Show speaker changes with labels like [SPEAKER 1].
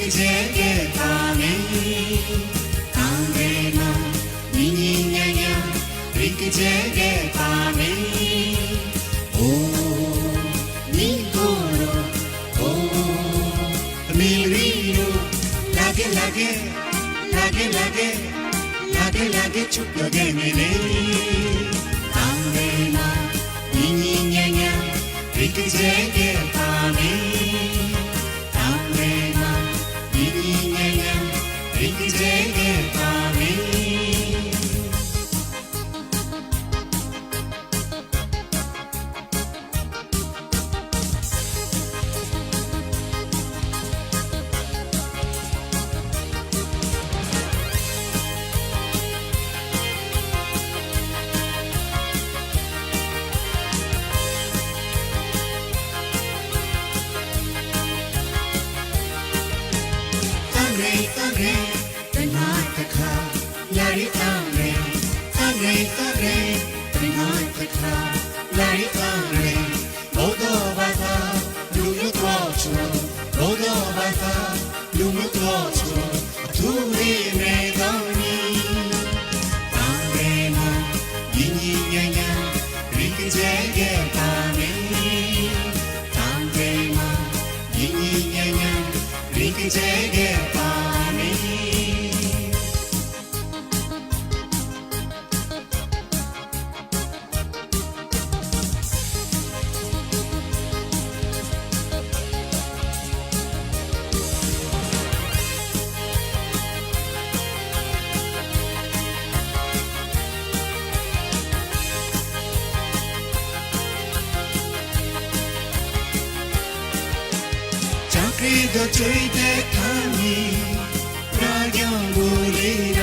[SPEAKER 1] Rikijege Kami Kandema Nini Nyanya Rikijege Kami Oh Nikoro Oh Milvino Lage Lage Lage Lage Lage Lage Chupyo Gemini Kandema Nini Nyanya Rikijege Kami Kandema Nini Nyanya Rikijege Kami The tree that coming, Ragyam Buri.